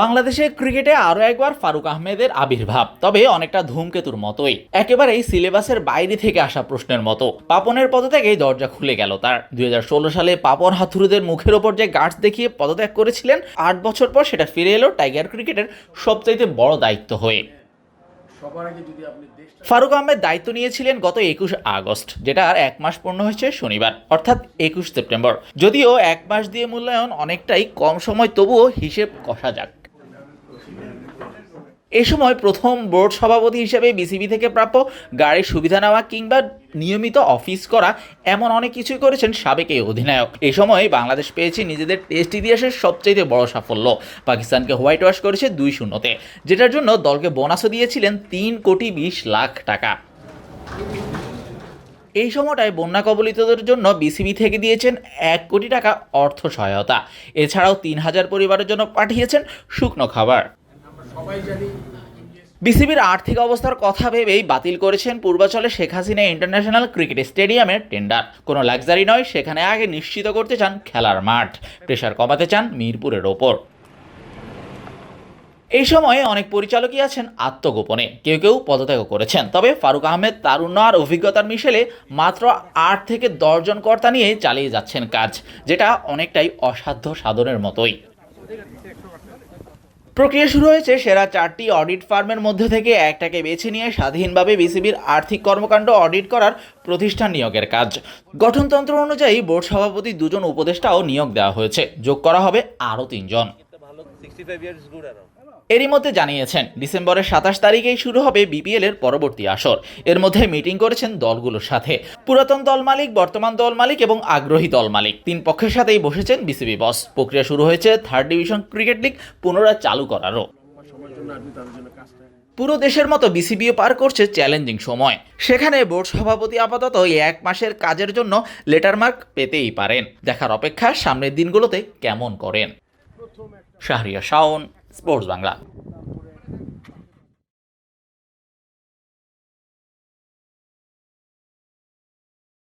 বাংলাদেশে ক্রিকেটে আরও একবার ফারুক আহমেদের আবির্ভাব, তবে অনেকটা ধূমকেতুর মতোই, একেবারেই সিলেবাসের বাইরে থেকে আসা প্রশ্নের মতো। পাপনের পদত্যাগেই দরজা খুলে গেল তার। 2016 সালে পাপন হাথুরুদের মুখের ওপর যে গার্ডস দেখিয়ে পদত্যাগ করেছিলেন, 8 বছর পর সেটা ফিরে এলো টাইগার ক্রিকেটের সবচাইতে বড় দায়িত্ব হয়ে। ফারুক আহমেদ দায়িত্ব নিয়েছিলেন গত 21 আগস্ট, যেটা আর 1 মাস পূর্ণ হয়েছে শনিবার, অর্থাৎ 21 সেপ্টেম্বর। যদিও 1 মাস দিয়ে মূল্যায়ন অনেকটাই কম সময়, তবুও হিসেব কষা যাক। এই সময় প্রথম বোর্ড সভাপতি হিসেবে বিসিবি থেকে প্রাপ্য গাড়ির সুবিধা নেওয়া কিংবা নিয়মিত অফিস করা, এমন অনেক কিছুই করেছেন সাবেক এই অধিনায়ক। এই সময় বাংলাদেশ পেয়েছে নিজেদের টেস্ট ইতিহাসের সবচেয়ে বড় সাফল্য। পাকিস্তানকে হোয়াইট ওয়াশ করেছে 2-0-তে, যেটার জন্য দলকে বোনাসও দিয়েছিলেন 3,20,00,000 টাকা। এই সময়টায় বন্যা কবলিতদের জন্য বিসিবি থেকে দিয়েছেন 1 কোটি টাকা অর্থ সহায়তা। এছাড়াও 3,000 পরিবারের জন্য পাঠিয়েছেন শুকনো খাবার। বিসিবির আর্থিক অবস্থার কথা ভেবেই বাতিল করেছেন পূর্বাচলে শেখ হাসিনা ইন্টারন্যাশনাল ক্রিকেট স্টেডিয়ামের টেন্ডার। কোনো লাক্সারি নয়, সেখানে আগে নিশ্চিত করতে চান খেলার মাঠ, প্রেশার কমাতে চান মিরপুরের ওপর। এই সময়ে অনেক পরিচালকই আছেন আত্মগোপনে, কেউ কেউ পদত্যাগ করেছেন। তবে ফারুক আহমেদ তারুণ্য আর অভিজ্ঞতার মিশেলে মাত্র 8 থেকে 10 জন কর্তা নিয়ে চালিয়ে যাচ্ছেন কাজ, যেটা অনেকটাই অসাধ্য সাধনের মতোই। প্রক্রিয়া শুরু হয়েছে সেরা 4টি অডিট ফার্মের মধ্যে থেকে একটাকে বেছে নিয়ে স্বাধীনভাবে বিসিবির আর্থিক কর্মকাণ্ড অডিট করার প্রতিষ্ঠান নিয়োগের কাজ। গঠনতন্ত্র অনুযায়ী বোর্ড সভাপতি 2 জন উপদেষ্টাও নিয়োগ দেওয়া হয়েছে, যোগ করা হবে আরও 3 জন। এরই মধ্যে জানিয়েছেন ডিসেম্বরের 27 তারিখেই শুরু হবে বিপিএল এর পরবর্তী আসর। এর মধ্যে মিটিং করেছেন দলগুলোর সাথে। পুরাতন দল মালিক, বর্তমান দল মালিক এবং আগ্রহী দল মালিক 3 পক্ষের সাথেই বসেছেন বিসিবি বস। প্রক্রিয়া শুরু হয়েছে 3rd ডিভিশন ক্রিকেট লিগ পুনরায় চালু করারও। পুরো দেশের মতো বিসিবিও পার করছে চ্যালেঞ্জিং সময়। সেখানে বোর্ড সভাপতি আপাতত এই 1 মাসের কাজের জন্য লেটার মার্ক পেতেই পারেন। দেখার অপেক্ষা সামনের দিনগুলোতে কেমন করেন। শাহরিয়ার শাওন, স্পোর্টস বাংলা।